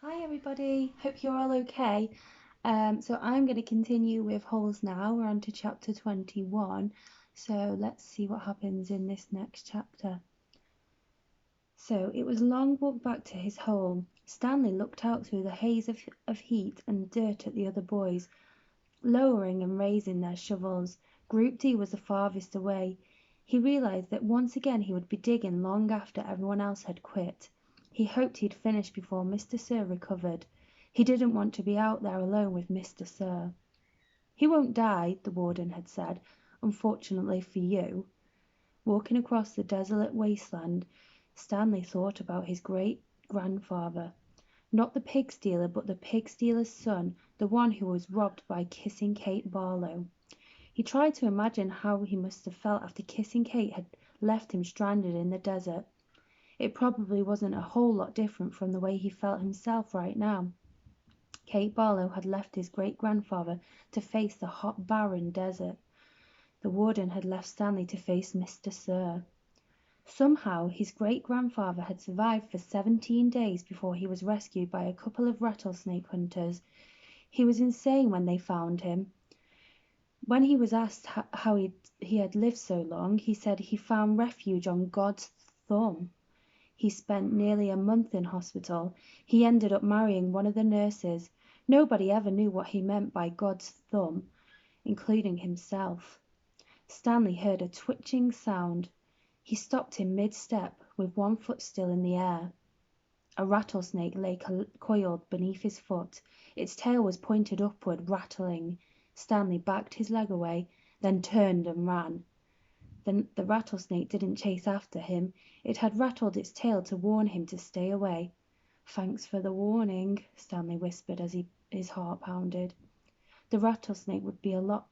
Hi everybody, hope you're all okay. So I'm going to continue with holes now. We're on to chapter 21. So let's see what happens in this next chapter. So it was a long walk back to his hole. Stanley looked out through the haze of heat and dirt at the other boys, lowering and raising their shovels. Group D was the farthest away. He realized that once again he would be digging long after everyone else had quit. He hoped he'd finish before Mr. Sir recovered. He didn't want to be out there alone with Mr. Sir. "He won't die," the warden had said, "unfortunately for you." Walking across the desolate wasteland, Stanley thought about his great-grandfather. Not the pig stealer, but the pig stealer's son, the one who was robbed by kissing Kate Barlow. He tried to imagine how he must have felt after kissing Kate had left him stranded in the desert. It probably wasn't a whole lot different from the way he felt himself right now. Kate Barlow had left his great-grandfather to face the hot, barren desert. The warden had left Stanley to face Mr. Sir. Somehow his great-grandfather had survived for 17 days before he was rescued by a couple of rattlesnake hunters. He was insane when they found him. When he was asked how he had lived so long, he said he found refuge on God's thumb. He spent nearly a month in hospital. He ended up marrying one of the nurses. Nobody ever knew what he meant by God's thumb, including himself. Stanley heard a twitching sound. He stopped in mid-step, with one foot still in the air. A rattlesnake lay coiled beneath his foot. Its tail was pointed upward, rattling. Stanley backed his leg away, then turned and ran. The rattlesnake didn't chase after him. It had rattled its tail to warn him to stay away. "Thanks for the warning," Stanley whispered as his heart pounded. The rattlesnake would be a lot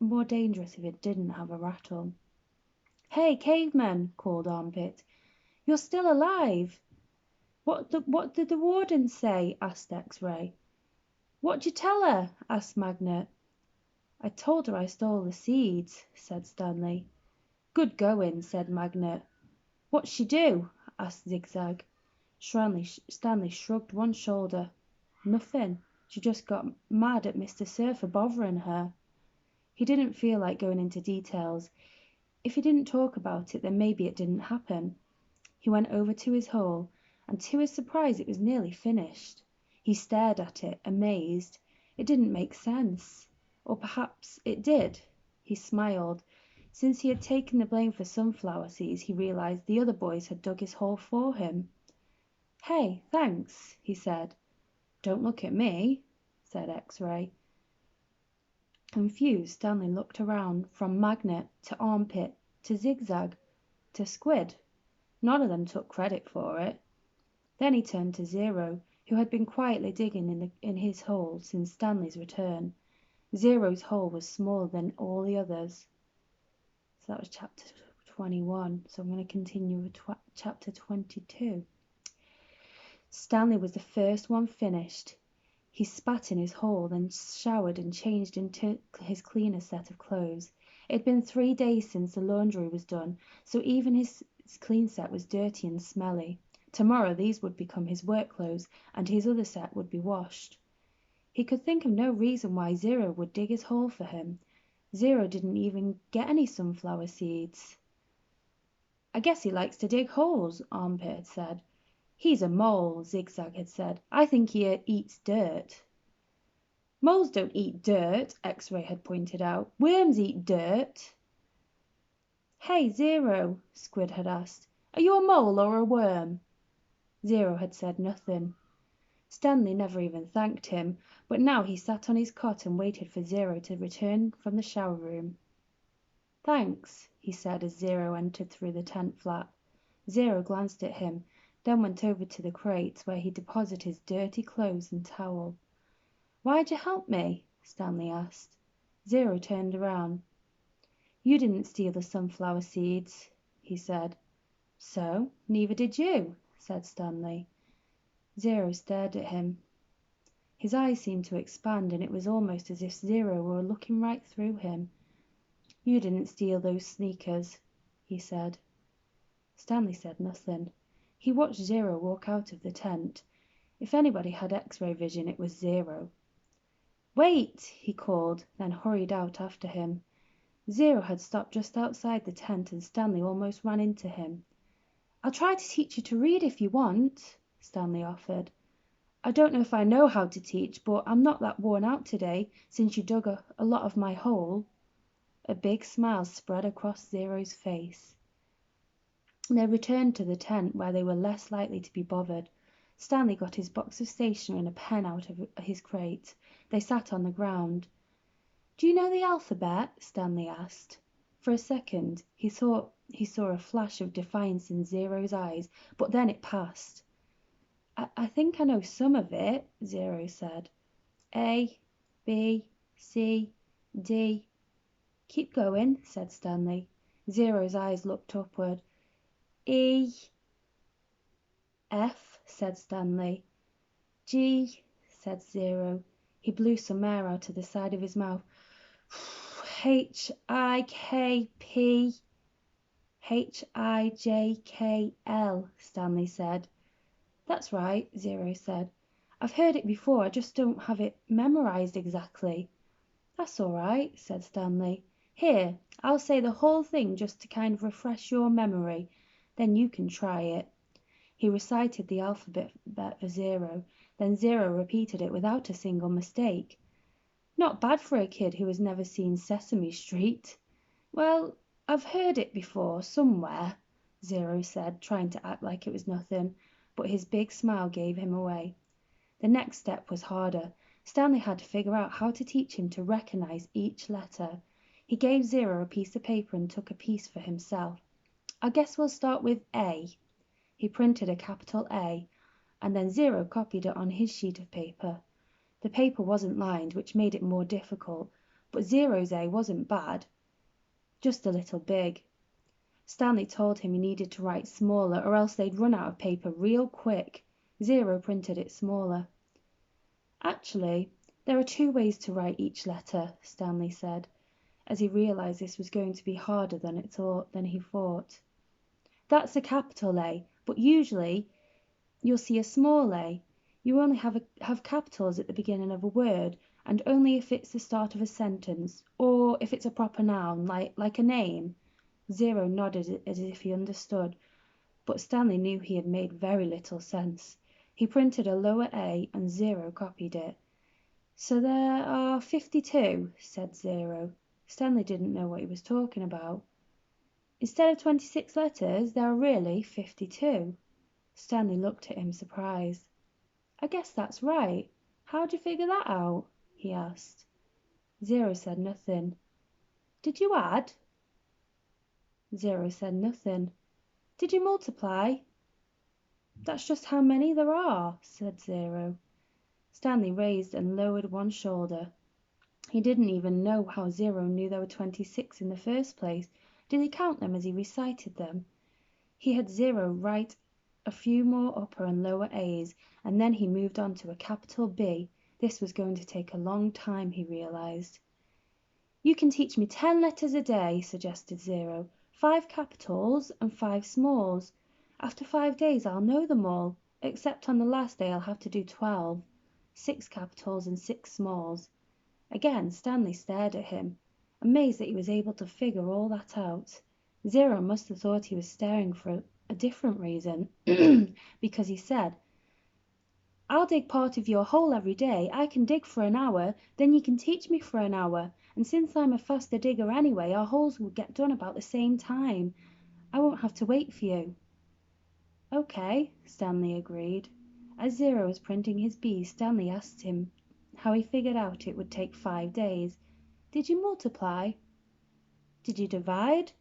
more dangerous if it didn't have a rattle. "Hey, caveman!" called Armpit. "You're still alive!" What did the warden say?" asked X-Ray. "What'd you tell her?" asked Magnet. "I told her I stole the seeds," said Stanley. "Good going," said Magnet. "What'd she do?" asked Zigzag. Stanley shrugged one shoulder. "Nothing. She just got mad at Mr. Sir for bothering her." He didn't feel like going into details. If he didn't talk about it, then maybe it didn't happen. He went over to his hole, and to his surprise it was nearly finished. He stared at it, amazed. It didn't make sense. Or perhaps it did. He smiled. Since he had taken the blame for sunflower seeds, he realized the other boys had dug his hole for him. "Hey, thanks," he said. "Don't look at me," said X-Ray. Confused, Stanley looked around, from Magnet to Armpit to Zigzag to Squid. None of them took credit for it. Then he turned to Zero, who had been quietly digging in his hole since Stanley's return. Zero's hole was smaller than all the others. So that was chapter 21. So I'm going to continue with chapter 22. Stanley was the first one finished. He spat in his hole, then showered and changed into his cleanest set of clothes. It had been 3 days since the laundry was done, so even his clean set was dirty and smelly. Tomorrow these would become his work clothes, and his other set would be washed. He could think of no reason why Zero would dig his hole for him. Zero didn't even get any sunflower seeds. "I guess he likes to dig holes," Armpit had said. "He's a mole," Zigzag had said. "I think he eats dirt." "Moles don't eat dirt," X-Ray had pointed out. "Worms eat dirt." "Hey, Zero," Squid had asked. "Are you a mole or a worm?" Zero had said nothing. Stanley never even thanked him, but now he sat on his cot and waited for Zero to return from the shower room. "Thanks," he said as Zero entered through the tent flap. Zero glanced at him, then went over to the crates where he deposited his dirty clothes and towel. "Why'd you help me?" Stanley asked. Zero turned around. "You didn't steal the sunflower seeds," he said. "So, neither did you," said Stanley. Zero stared at him. His eyes seemed to expand, and it was almost as if Zero were looking right through him. "You didn't steal those sneakers," he said. Stanley said nothing. He watched Zero walk out of the tent. If anybody had X-ray vision, it was Zero. "Wait!" he called, then hurried out after him. Zero had stopped just outside the tent and Stanley almost ran into him. "I'll try to teach you to read if you want," Stanley offered. "I don't know if I know how to teach, but I'm not that worn out today since you dug a lot of my hole." A big smile spread across Zero's face. They returned to the tent where they were less likely to be bothered. Stanley got his box of stationery and a pen out of his crate. They sat on the ground. "Do you know the alphabet?" Stanley asked. For a second he thought he saw a flash of defiance in Zero's eyes, but then it passed. I think I know some of it," Zero said. "A, B, C, D." "Keep going," said Stanley. Zero's eyes looked upward. "E, F," said Stanley. "G," said Zero. He blew some air out of the side of his mouth. "H-I-K-P." "H-I-J-K-L," Stanley said. "That's right," Zero said. "I've heard it before, I just don't have it memorized exactly." "That's all right," said Stanley. "Here, I'll say the whole thing just to kind of refresh your memory. Then you can try it." He recited the alphabet for Zero. Then Zero repeated it without a single mistake. Not bad for a kid who has never seen Sesame Street. "Well, I've heard it before, somewhere," Zero said, trying to act like it was nothing, but his big smile gave him away. The next step was harder. Stanley had to figure out how to teach him to recognize each letter. He gave Zero a piece of paper and took a piece for himself. "I guess we'll start with A." He printed a capital A, and then Zero copied it on his sheet of paper. The paper wasn't lined, which made it more difficult, but Zero's A wasn't bad, just a little big. Stanley told him he needed to write smaller or else they'd run out of paper real quick. Zero printed it smaller. "Actually, there are two ways to write each letter," Stanley said, as he realized this was going to be harder than he thought. "That's a capital A, but usually you'll see a small a. You only have capitals at the beginning of a word, and only if it's the start of a sentence, or if it's a proper noun, like a name." Zero nodded as if he understood, but Stanley knew he had made very little sense. He printed a lower A and Zero copied it. "So there are 52, said Zero. Stanley didn't know what he was talking about. "Instead of 26 letters, there are really 52. Stanley looked at him surprised. "I guess that's right. How'd you figure that out?" he asked. Zero said nothing. "Did you add?" Zero said nothing. "Did you multiply?" "That's just how many there are," said Zero. Stanley raised and lowered one shoulder. He didn't even know how Zero knew there were 26 in the first place. Did he count them as he recited them? He had Zero write a few more upper and lower A's, and then he moved on to a capital B. This was going to take a long time, he realized. "You can teach me 10 letters a day," suggested Zero. 5 capitals and 5 smalls. After 5 days I'll know them all, except on the last day I'll have to do 12. 6 capitals and 6 smalls. Again Stanley stared at him, amazed that he was able to figure all that out. Zero must have thought he was staring for a different reason, because he said, "I'll dig part of your hole every day. I can dig for an hour, then you can teach me for an hour, and since I'm a faster digger anyway, our holes will get done about the same time. I won't have to wait for you." "Okay," Stanley agreed. As Zero was printing his B's, Stanley asked him how he figured out it would take 5 days. "Did you multiply?" "Did you divide?"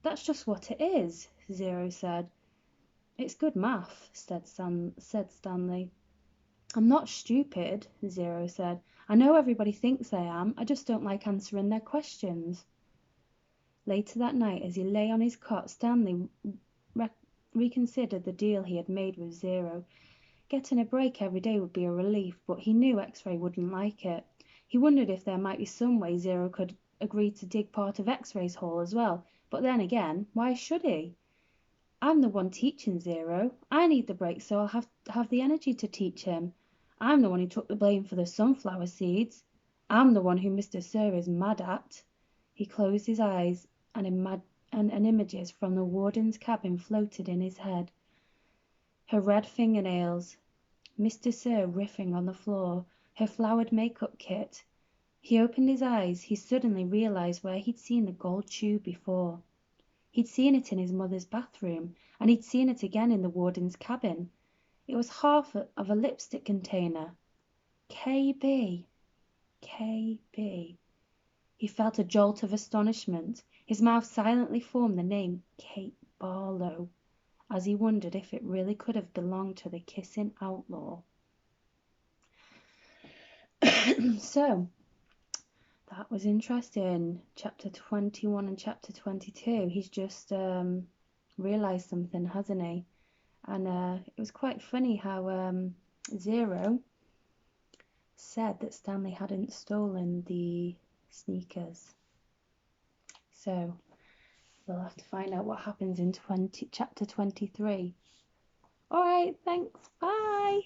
"That's just what it is," Zero said. "It's good math," said Stanley. "I'm not stupid," Zero said. "I know everybody thinks I am. I just don't like answering their questions." Later that night, as he lay on his cot, Stanley reconsidered the deal he had made with Zero. Getting a break every day would be a relief, but he knew X-Ray wouldn't like it. He wondered if there might be some way Zero could agree to dig part of X-Ray's hole as well, but then again, why should he? I'm the one teaching Zero. I need the break so I'll have the energy to teach him. I'm the one who took the blame for the sunflower seeds. I'm the one who Mr. Sir is mad at." He closed his eyes and images from the warden's cabin floated in his head. Her red fingernails, Mr. Sir riffing on the floor, her flowered makeup kit. He opened his eyes. He suddenly realized where he'd seen the gold tube before. He'd seen it in his mother's bathroom, and he'd seen it again in the warden's cabin. It was half of a lipstick container. KB. KB. He felt a jolt of astonishment. His mouth silently formed the name Kate Barlow, as he wondered if it really could have belonged to the kissing outlaw. So, that was interesting. Chapter 21 and chapter 22. He's just realised something, hasn't he? And it was quite funny how Zero said that Stanley hadn't stolen the sneakers. So we'll have to find out what happens in chapter 23. All right, thanks. Bye.